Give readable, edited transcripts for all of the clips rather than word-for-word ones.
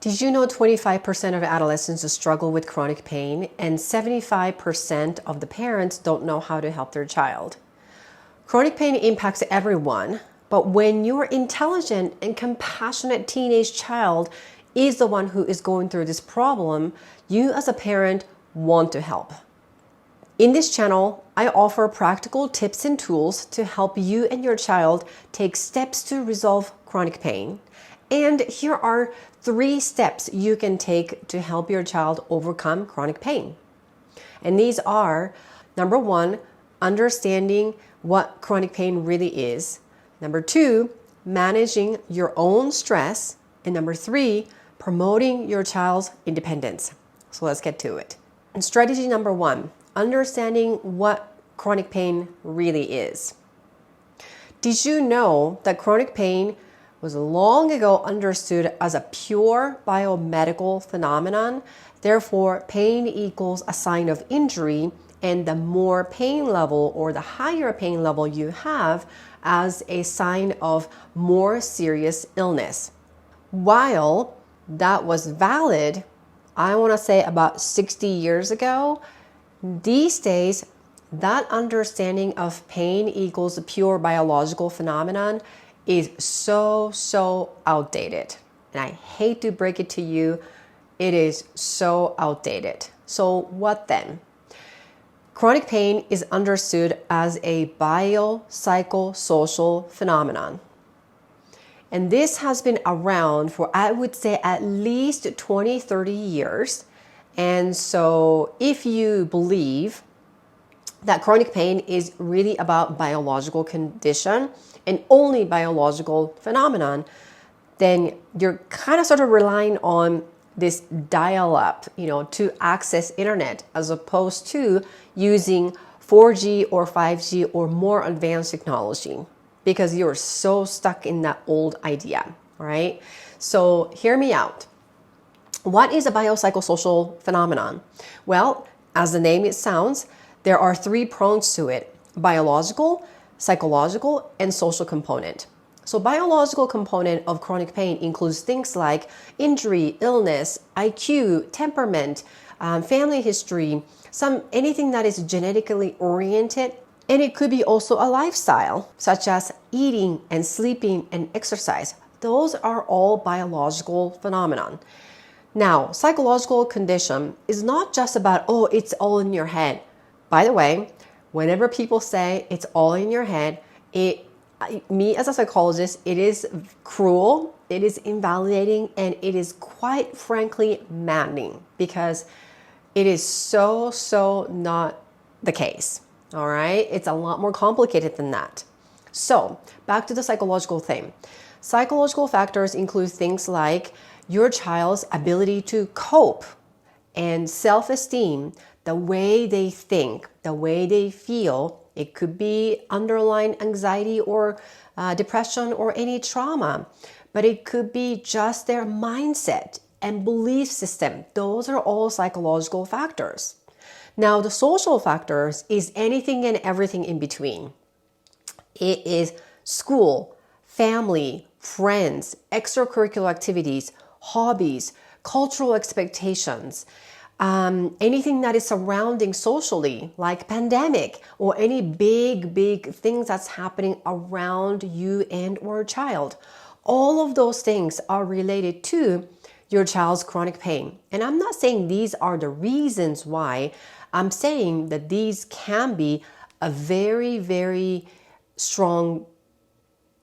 Did you know 25% of adolescents struggle with chronic pain and 75% of the parents don't know how to help their child? Chronic pain impacts everyone, but when your intelligent and compassionate teenage child is the one who is going through this problem, you as a parent want to help. In this channel, I offer practical tips and tools to help you and your child take steps to resolve chronic pain. And here are 3 steps you can take to help your child overcome chronic pain. And these are, number 1, understanding what chronic pain really is. Number 2, managing your own stress. And number 3, promoting your child's independence. So let's get to it. And strategy number 1, understanding what chronic pain really is. Did you know that chronic pain was long ago understood as a pure biomedical phenomenon? Therefore, pain equals a sign of injury, and the more pain level or the higher pain level you have as a sign of more serious illness. While that was valid, I want to say about 60 years ago, these days, that understanding of pain equals a pure biological phenomenon is so outdated. And I hate to break it to you, it is so outdated. So what then? Chronic pain is understood as a biopsychosocial phenomenon. And this has been around for, I would say, at least 20-30 years. And so if you believe that chronic pain is really about biological condition and only biological phenomenon, then you're kind of sort of relying on this dial-up, to access internet as opposed to using 4G or 5G or more advanced technology because you're so stuck in that old idea, right? So hear me out. What is a biopsychosocial phenomenon? Well, as the name it sounds, there are 3 prongs to it: biological, psychological, and social component. So biological component of chronic pain includes things like injury, illness, IQ, temperament, family history, anything that is genetically oriented. And it could be also a lifestyle, such as eating and sleeping and exercise. Those are all biological phenomenon. Now, psychological condition is not just about, it's all in your head. By the way, whenever people say it's all in your head, me as a psychologist, it is cruel, it is invalidating, and it is quite frankly maddening because it is so not the case. All right, it's a lot more complicated than that. So back to the psychological thing. Psychological factors include things like your child's ability to cope and self-esteem, the way they think, the way they feel. It could be underlying anxiety or depression or any trauma, but it could be just their mindset and belief system. Those are all psychological factors. Now, the social factors is anything and everything in between. It is school, family, friends, extracurricular activities, hobbies, cultural expectations, anything that is surrounding socially, like pandemic or any big things that's happening around you and or child. All of those things are related to your child's chronic pain. And I'm not saying these are the reasons why. I'm saying that these can be a very strong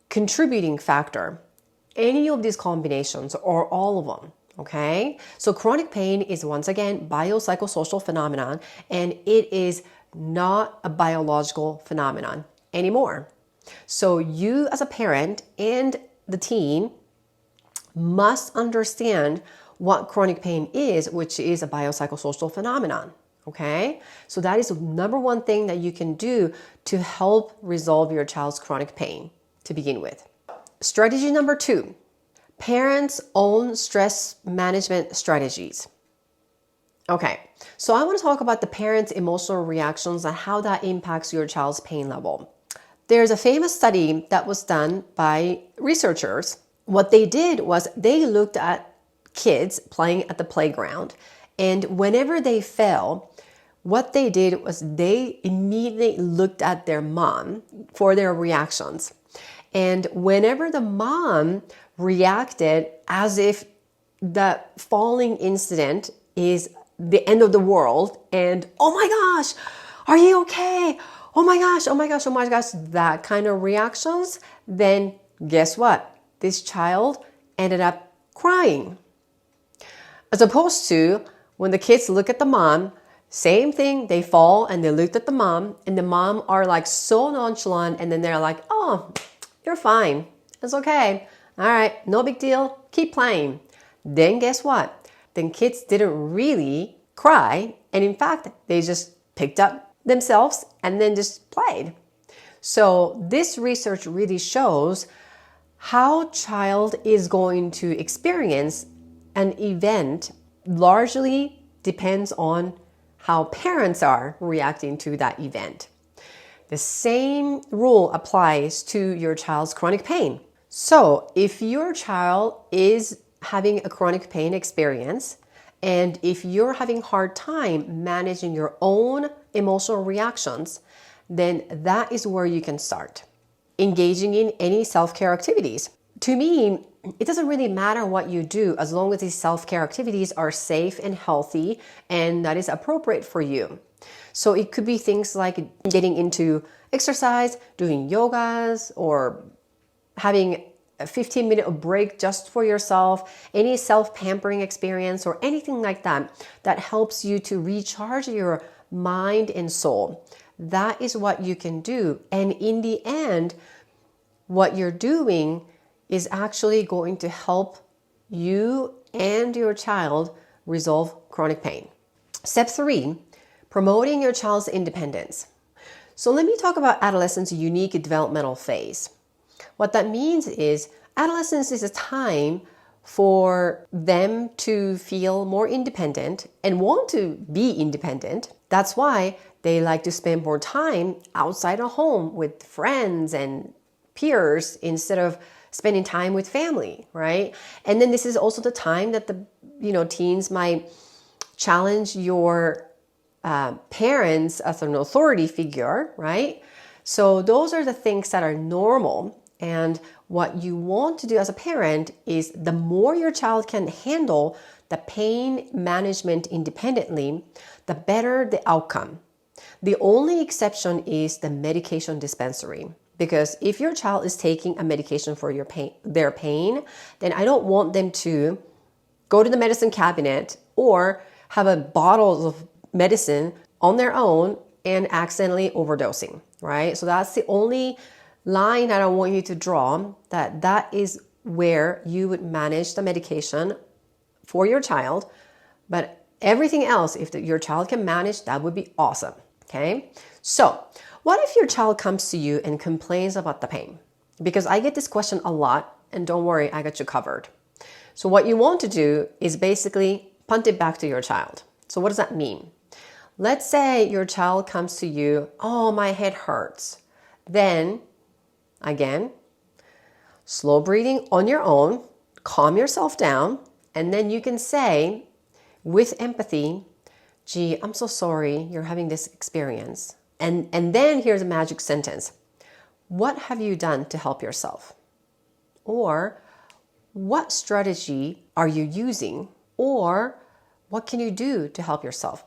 contributing factor. Any of these combinations or all of them. Okay, so chronic pain is once again biopsychosocial phenomenon, and it is not a biological phenomenon anymore. So you as a parent and the teen must understand what chronic pain is, which is a biopsychosocial phenomenon. Okay, so that is number 1 thing that you can do to help resolve your child's chronic pain to begin with. Strategy number 2. Parents' own stress management strategies. Okay, so I want to talk about the parents' emotional reactions and how that impacts your child's pain level. There's a famous study that was done by researchers. What they did was they looked at kids playing at the playground. And whenever they fell, what they did was they immediately looked at their mom for their reactions. And whenever the mom reacted as if the falling incident is the end of the world and, oh my gosh, are you okay? Oh my gosh, oh my gosh, oh my gosh, that kind of reactions, then guess what? This child ended up crying. As opposed to when the kids look at the mom, same thing, they fall and they looked at the mom and the mom are like so nonchalant and then they're like, oh, you're fine. It's okay. All right, no big deal. Keep playing. Then guess what? Then kids didn't really cry. And in fact, they just picked up themselves and then just played. So this research really shows how child is going to experience an event largely depends on how parents are reacting to that event. The same rule applies to your child's chronic pain. So if your child is having a chronic pain experience, and if you're having a hard time managing your own emotional reactions, then that is where you can start engaging in any self-care activities. To me, it doesn't really matter what you do as long as these self-care activities are safe and healthy and that is appropriate for you. So it could be things like getting into exercise, doing yogas, or having a 15-minute break just for yourself, any self-pampering experience or anything like that that helps you to recharge your mind and soul. That is what you can do. And in the end, what you're doing is actually going to help you and your child resolve chronic pain. Step 3, promoting your child's independence. So let me talk about adolescence' unique developmental phase. What that means is adolescence is a time for them to feel more independent and want to be independent. That's why they like to spend more time outside of home with friends and peers instead of spending time with family, right? And then this is also the time that the teens might challenge your parents as an authority figure, right? So those are the things that are normal. And what you want to do as a parent is the more your child can handle the pain management independently, the better the outcome. The only exception is the medication dispensary. Because if your child is taking a medication for their pain, then I don't want them to go to the medicine cabinet or have a bottle of medicine on their own and accidentally overdosing, right? So that's the only line I don't want you to draw, that is where you would manage the medication for your child. But everything else, if your child can manage, that would be awesome, okay? So what if your child comes to you and complains about the pain? Because I get this question a lot, and don't worry, I got you covered. So what you want to do is basically punt it back to your child. So what does that mean? Let's say your child comes to you, oh, my head hurts. Then, again, slow breathing on your own, calm yourself down, and then you can say with empathy, gee, I'm so sorry you're having this experience. And then here's a magic sentence. What have you done to help yourself? Or what strategy are you using? Or what can you do to help yourself?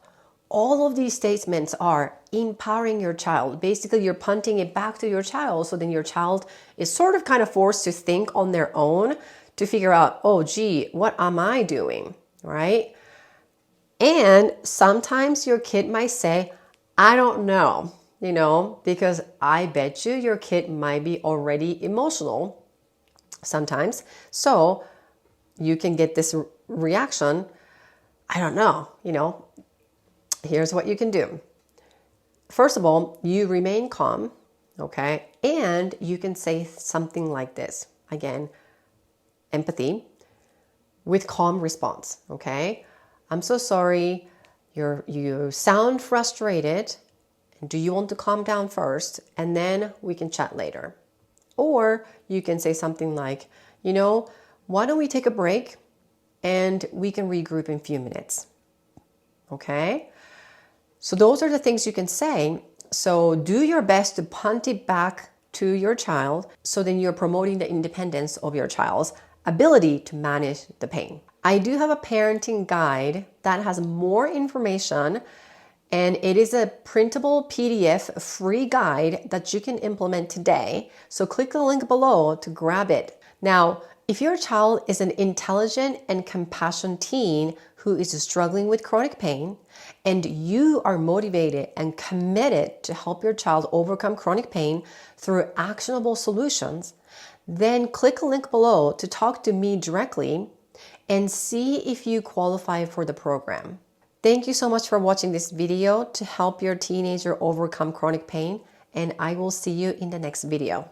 All of these statements are empowering your child. Basically, you're punting it back to your child. So then your child is sort of kind of forced to think on their own to figure out, oh, gee, what am I doing? Right? And sometimes your kid might say, I don't know, because I bet you your kid might be already emotional sometimes. So you can get this reaction, I don't know, Here's what you can do. First of all, you remain calm, okay? And you can say something like this. Again, empathy with calm response, okay? I'm so sorry. You sound frustrated. Do you want to calm down first? And then we can chat later. Or you can say something like, why don't we take a break and we can regroup in a few minutes. Okay? So those are the things you can say. So do your best to punt it back to your child, so then you're promoting the independence of your child's ability to manage the pain. I do have a parenting guide that has more information, and it is a printable PDF free guide that you can implement today. So click the link below to grab it. Now, if your child is an intelligent and compassionate teen who is struggling with chronic pain, and you are motivated and committed to help your child overcome chronic pain through actionable solutions, then click a link below to talk to me directly and see if you qualify for the program. Thank you so much for watching this video to help your teenager overcome chronic pain, and I will see you in the next video.